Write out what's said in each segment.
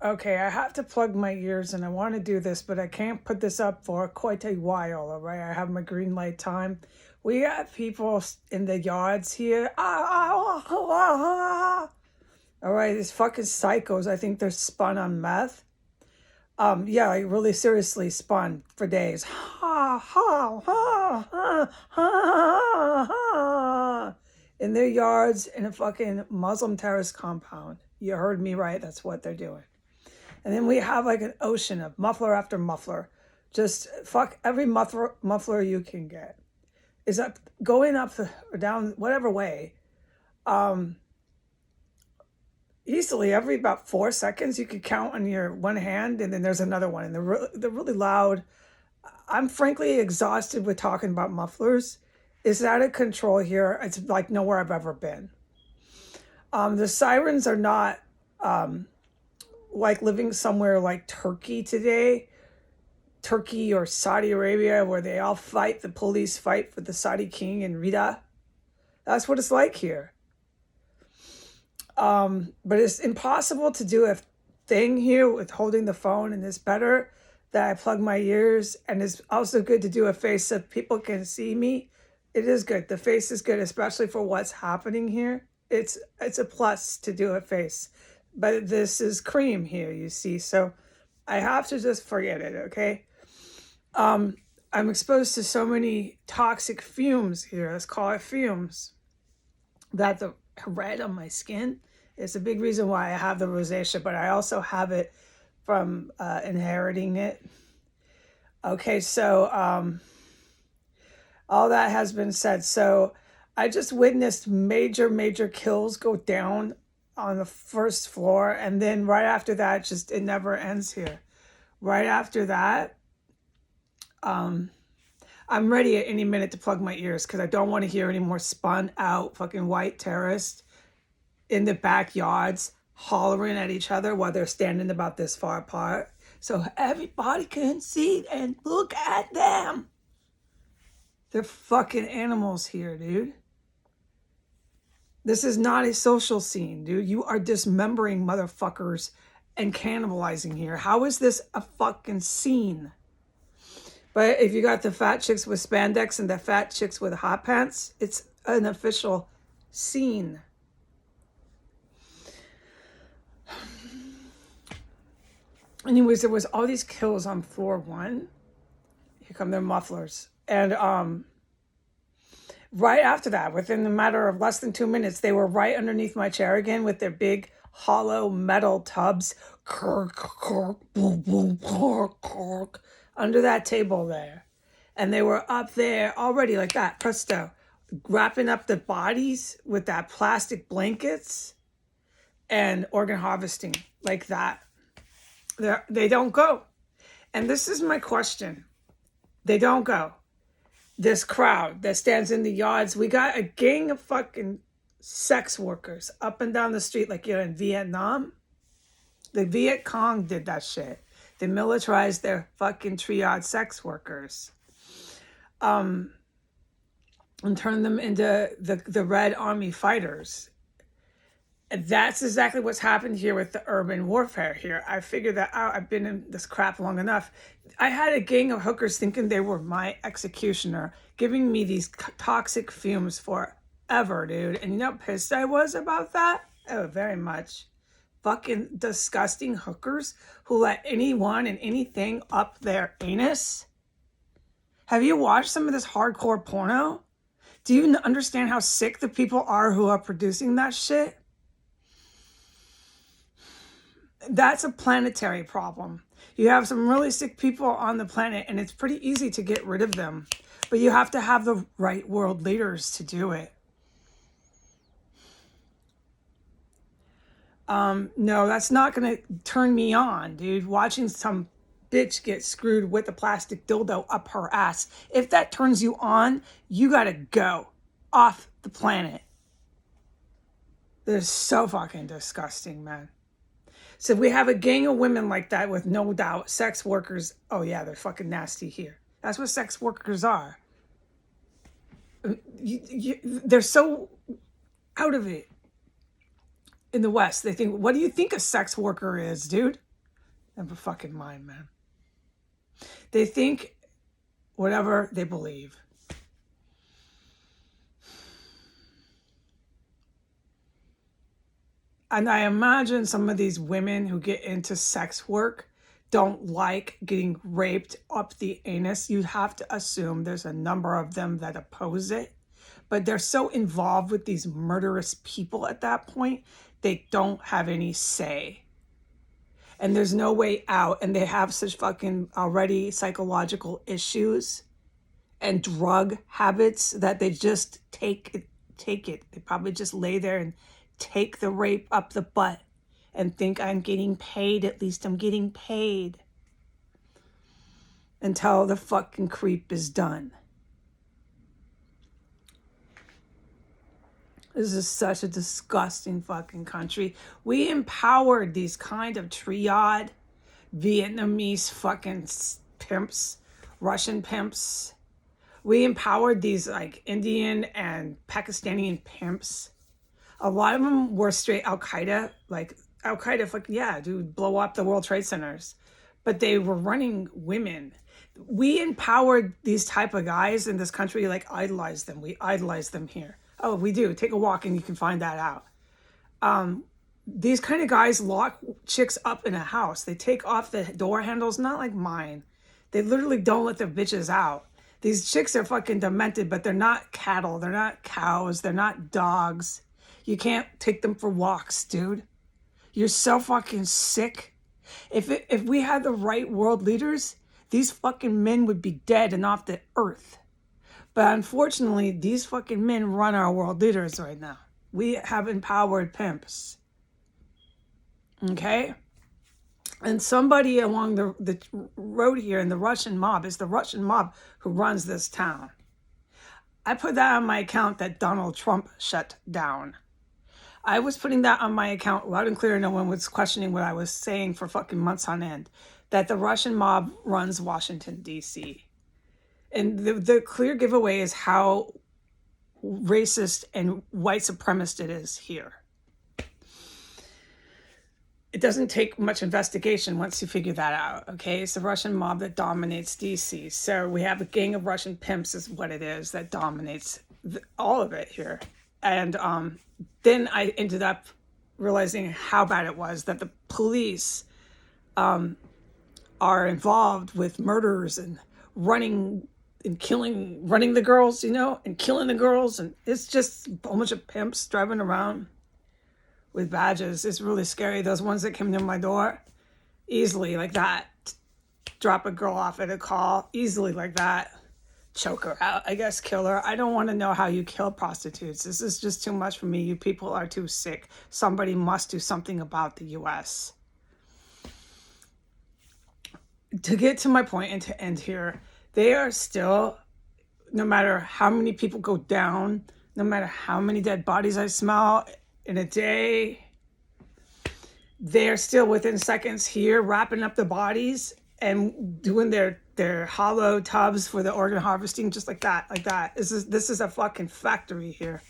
Okay, I have to plug my ears and I want to do this, but I can't put this up for quite a while, all right? I have my green light time. We got people in the yards here. All right, these fucking psychos, I think they're spun on meth. Yeah, like really seriously spun for days. Ha ha ha ha ha ha. In their yards in a fucking Muslim terrorist compound. You heard me right, that's what they're doing. And then we have like an ocean of muffler after muffler. Just fuck every muffler you can get. Is up going up or down whatever way. Um Easily every about 4 seconds you could count on your one hand, and then there's another one, and they're really loud. I'm frankly exhausted with talking about mufflers. It's out of control here. It's like nowhere I've ever been. The sirens are not like living somewhere like Turkey today, Turkey or Saudi Arabia, where they all fight, the police fight for the Saudi king and Rita. That's what it's like here. But it's impossible to do a thing here with holding the phone, and it's better that I plug my ears, and it's also good to do a face so people can see me. It is good. The face is good, especially for what's happening here. It's a plus to do a face. But this is cream here, you see. So I have to just forget it, okay? I'm exposed to so many toxic fumes here. Let's call it fumes. That the red on my skin is a big reason why I have the rosacea, but I also have it from inheriting it. Okay, so all that has been said. So I just witnessed major kills go down on the first floor, and then right after that, just it never ends here. Right after that, I'm ready at any minute to plug my ears because I don't want to hear any more spun out fucking white terrorists in the backyards hollering at each other while they're standing about this far apart. So everybody can see and look at them. They're fucking animals here, dude. This is not a social scene, dude. You are dismembering motherfuckers and cannibalizing here. How is this a fucking scene? But if you got the fat chicks with spandex and the fat chicks with hot pants, it's an official scene. Anyways, there was all these kills on floor 1. Here come their mufflers. And right after that, within the matter of less than 2 minutes, they were right underneath my chair again with their big hollow metal tubs. Under that table there. And they were up there already like that, presto, wrapping up the bodies with that plastic blankets and organ harvesting like that. They don't go. And this is my question. They don't go. This crowd that stands in the yards, we got a gang of fucking sex workers up and down the street like you're in Vietnam. The Viet Cong did that shit. They militarized their fucking triad sex workers. And turned them into the Red Army fighters. And that's exactly what's happened here with the urban warfare here. I figured that out. I've been in this crap long enough. I had a gang of hookers thinking they were my executioner, giving me these toxic fumes forever, dude. And you know how pissed I was about that? Oh, very much. Fucking disgusting hookers who let anyone and anything up their anus. Have you watched some of this hardcore porno? Do you understand how sick the people are who are producing that shit? That's a planetary problem. You have some really sick people on the planet, and it's pretty easy to get rid of them. But you have to have the right world leaders to do it. No, that's not going to turn me on, dude. Watching some bitch get screwed with a plastic dildo up her ass. If that turns you on, you got to go off the planet. They're so fucking disgusting, man. So we have a gang of women like that with no doubt sex workers. Oh yeah, they're fucking nasty here. That's what sex workers are. They're so out of it in the West. They think, what do you think a sex worker is, dude? Never fucking mind, man. They think whatever they believe. And I imagine some of these women who get into sex work don't like getting raped up the anus. You have to assume there's a number of them that oppose it. But they're so involved with these murderous people at that point, they don't have any say. And there's no way out. And they have such fucking already psychological issues and drug habits that they just take it. They probably just lay there and take the rape up the butt and think I'm getting paid. At least I'm getting paid. Until the fucking creep is done. This is such a disgusting fucking country. We empowered these kind of triad Vietnamese fucking pimps, Russian pimps. We empowered these like Indian and Pakistani pimps. A lot of them were straight Al-Qaeda, like Al-Qaeda, fucking, yeah, dude, blow up the World Trade Centers. But they were running women. We empowered these type of guys in this country, like idolize them. We idolize them here. Oh, we do. Take a walk and you can find that out. These kind of guys lock chicks up in a house. They take off the door handles, not like mine. They literally don't let their bitches out. These chicks are fucking demented, but they're not cattle. They're not cows. They're not dogs. You can't take them for walks, dude. You're so fucking sick. If we had the right world leaders, these fucking men would be dead and off the earth. But unfortunately, these fucking men run our world leaders right now. We have empowered pimps. Okay? And somebody along the road here in the Russian mob is the Russian mob who runs this town. I put that on my account that Donald Trump shut down. I was putting that on my account loud and clear. No one was questioning what I was saying for fucking months on end. That the Russian mob runs Washington, D.C. And the clear giveaway is how racist and white supremacist it is here. It doesn't take much investigation once you figure that out, okay? It's the Russian mob that dominates D.C. So we have a gang of Russian pimps is what it is that dominates all of it here. And then I ended up realizing how bad it was that the police are involved with murders and running the girls, you know, and killing the girls. And it's just a bunch of pimps driving around with badges. It's really scary. Those ones that came to my door, easily like that. Drop a girl off at a call, easily like that. Choke her out, I guess, kill her. I don't want to know how you kill prostitutes. This is just too much for me. You people are too sick. Somebody must do something about the U.S. To get to my point and to end here, they are still, no matter how many people go down, no matter how many dead bodies I smell in a day, they're still within seconds here wrapping up the bodies and doing their hollow tubs for the organ harvesting, just like that, like that. This is a fucking factory here.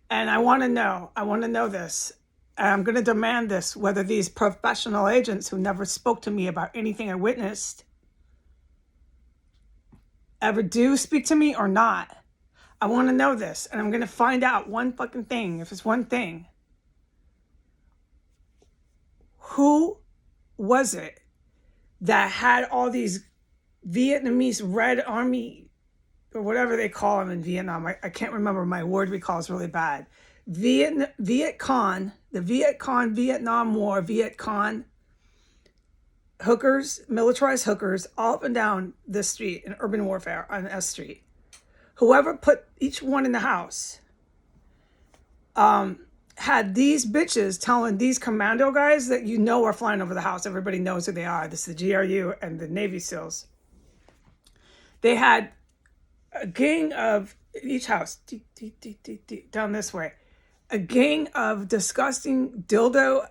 And I want to know this. And I'm going to demand this, whether these professional agents who never spoke to me about anything I witnessed ever do speak to me or not. I want to know this. And I'm going to find out one fucking thing, if it's one thing. Who was it that had all these Vietnamese Red Army, or whatever they call them in Vietnam? I can't remember. My word recall is really bad. Viet Cong, the Viet Cong Vietnam War, Viet Cong hookers, militarized hookers, all up and down this street in urban warfare on S Street. Whoever put each one in the house had these bitches telling these commando guys that you know are flying over the house. Everybody knows who they are. This is the GRU and the Navy SEALs. They had a gang of each house, down this way, a gang of disgusting dildo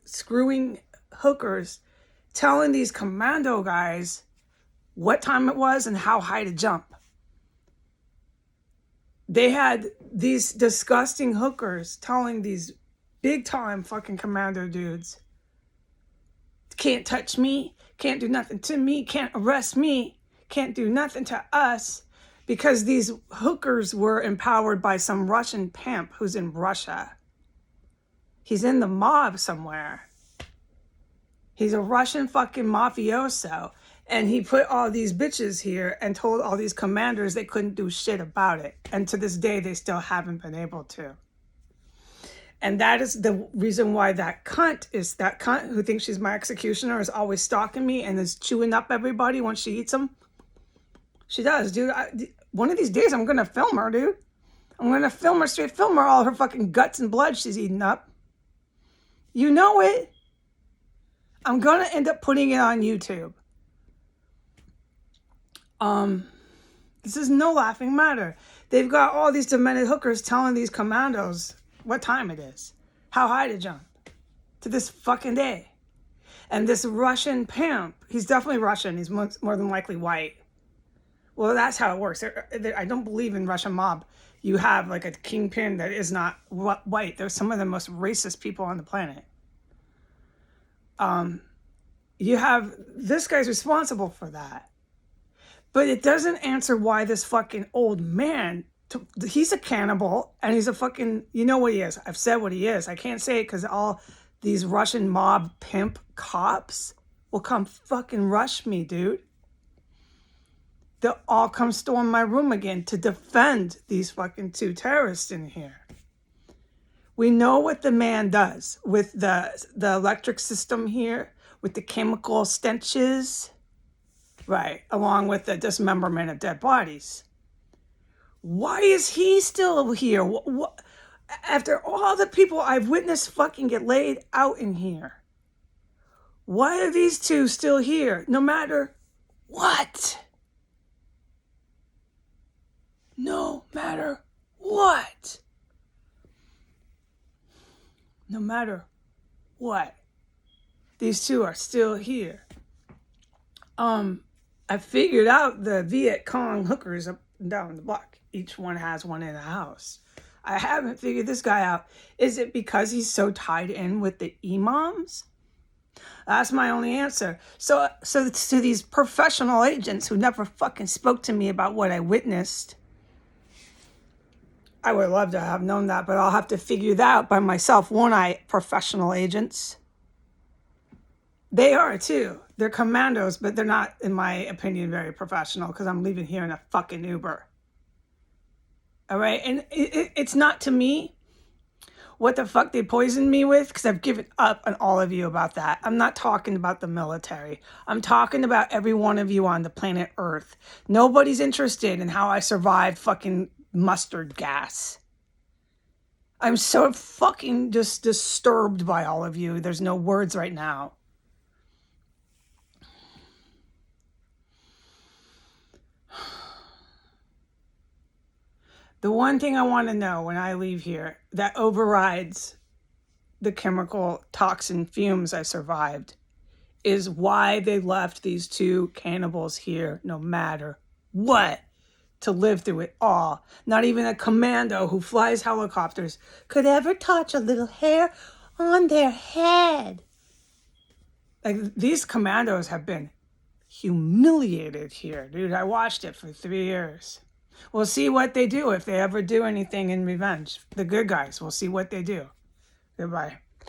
screwing hookers telling these commando guys what time it was and how high to jump. They had these disgusting hookers telling these big time fucking commando dudes can't touch me, can't do nothing to me, can't arrest me, can't do nothing to us, because these hookers were empowered by some Russian pimp who's in Russia. He's in the mob somewhere. He's a Russian fucking mafioso. And he put all these bitches here and told all these commanders they couldn't do shit about it. And to this day, they still haven't been able to. And that is the reason why that cunt who thinks she's my executioner is always stalking me and is chewing up everybody once she eats them. She does, dude. One of these days, I'm going to film her, dude. I'm going to film her, all her fucking guts and blood she's eating up. You know it. I'm going to end up putting it on YouTube. This is no laughing matter. They've got all these demented hookers telling these commandos what time it is, how high to jump, to this fucking day. And this Russian pimp, he's definitely Russian. He's more than likely white. Well, that's how it works. I don't believe in Russian mob. You have like a kingpin that is not white. They're some of the most racist people on the planet. You have, this guy's responsible for that. But it doesn't answer why this fucking old man, he's a cannibal and he's a fucking, you know what he is. I've said what he is. I can't say it because all these Russian mob pimp cops will come fucking rush me, dude. They'll all come storm my room again to defend these fucking two terrorists in here. We know what the man does with the electric system here, with the chemical stenches, right, along with the dismemberment of dead bodies. Why is he still here? After all the people I've witnessed fucking get laid out in here, why are these two still here? No matter what. No matter what. No matter what. These two are still here. I figured out the Viet Cong hookers up and down the block. Each one has one in the house. I haven't figured this guy out. Is it because he's so tied in with the imams? That's my only answer. So to these professional agents who never fucking spoke to me about what I witnessed, I would love to have known that, but I'll have to figure that out by myself, won't I, professional agents? They are too. They're commandos, but they're not, in my opinion, very professional because I'm leaving here in a fucking Uber. All right? And it's not to me what the fuck they poisoned me with, because I've given up on all of you about that. I'm not talking about the military. I'm talking about every one of you on the planet Earth. Nobody's interested in how I survived fucking mustard gas. I'm so fucking just disturbed by all of you. There's no words right now. The one thing I want to know when I leave here that overrides the chemical toxin fumes I survived is why they left these two cannibals here no matter what, to live through it all. Not even a commando who flies helicopters could ever touch a little hair on their head. Like, these commandos have been humiliated here, dude. I watched it for 3 years. We'll see what they do if they ever do anything in revenge. The good guys, we'll see what they do. Goodbye.